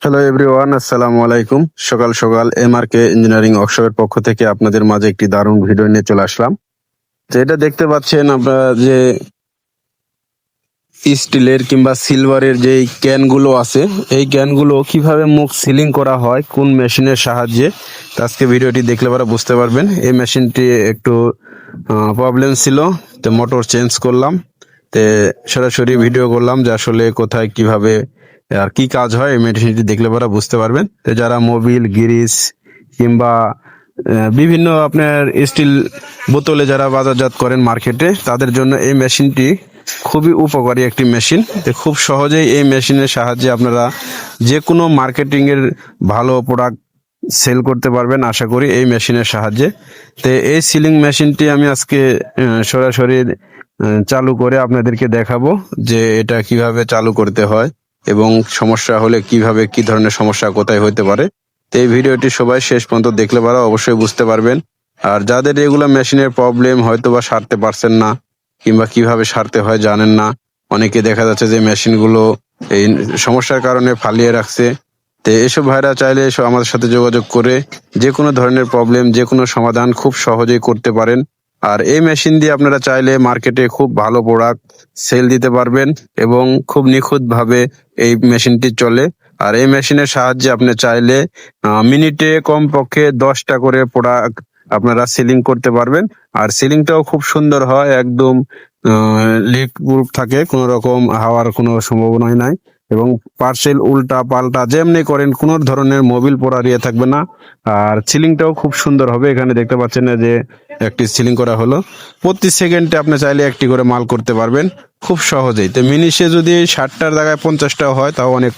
Hello everyone, আসসালামু আলাইকুম। সকাল সকাল এমআরকে ইঞ্জিনিয়ারিং ওয়ার্কশপের পক্ষ থেকে আপনাদের মাঝে একটি দারুণ ভিডিও নিয়ে চলে আসলাম। তো এটা দেখতে পাচ্ছেন আপনারা যে স্টিলের কিংবা সিলভারের যে ক্যানগুলো আছে, এই ক্যানগুলো কিভাবে মুখ সিলিং করা হয় কোন মেশিনের সাহায্যে, তো আজকে ভিডিওটি দেখলে পরে বুঝতে পারবেন। এই মেশিনটি একটু প্রবলেম ছিল, তো মোটর চেঞ্জ করলাম, তো সরাসরি ভিডিও করলাম যে আসলে কোথায় কিভাবে আর কি কাজ হয়। এই মেশিনটি দেখলে পরে বুঝতে পারবেন। তো যারা মোবিল গিরিস কিংবা বিভিন্ন আপনার স্টিল বোতলে যারা বাজারজাত করেন মার্কেটে, তাদের জন্য এই মেশিনটি খুবই উপকারী একটি মেশিন। তো খুব সহজেই এই মেশিনের সাহায্যে আপনারা যে কোনো মার্কেটিং এর ভালো প্রোডাক্ট সেল করতে পারবেন আশা করি এই মেশিনের সাহায্যে। তো এই সিলিং মেশিনটি আমি আজকে সরাসরি চালু করে আপনাদেরকে দেখাবো যে এটা কিভাবে চালু করতে হয় এবং সমস্যা হলে কিভাবে কি ধরনের সমস্যা কোথায় হতে পারে। তো এই ভিডিওটি সবাই শেষ পর্যন্ত দেখলে পারা অবশ্যই বুঝতে পারবেন। আর যাদের এগুলা মেশিনের প্রবলেম হয়তো বা সারতে পারছেন না কিংবা কিভাবে সারতে হয় জানেন না, অনেকে দেখা যাচ্ছে যে মেশিনগুলো এই সমস্যার কারণে ফালিয়ে রাখছে। তো এসব ভাইরা চাইলে এসব আমাদের সাথে যোগাযোগ করে যে কোনো ধরনের প্রবলেম যে কোনো সমাধান খুব সহজেই করতে পারেন। আর এই মেশিন দিয়ে আপনারা চাইলে মার্কেটে খুব ভালো প্রোডাক্ট সেল দিতে পারবেন এবং খুব নিখুঁতভাবে এই মেশিনটি চলে। আর এই মেশিনের সাহায্যে আপনি চাইলে মিনিটে কমপক্ষে 10টা করে প্রোডাক্ট আপনারা সিলিং করতে পারবেন। আর সিলিংটাও খুব সুন্দর হয়, একদম লিক প্রুফ থাকে, কোনো রকম হাওয়ার কোনো সম্ভাবনাই নাই। এবং পার্সেল উল্টা পাল্টা যেমনি করেন কোনো ধরনের মোবিল পোড়ার ইয়ে থাকবে না। আর সিলিংটাও খুব সুন্দর হবে। এখানে দেখতে পাচ্ছেন না যে একটি সিলিং করা হলো, প্রতি সেকেন্ডে আপনি চাইলে একটি করে মাল করতে পারবেন খুব সহজেই। তো মিনিটে যদি 60টার জায়গায় 50টাও হয় তাও অনেক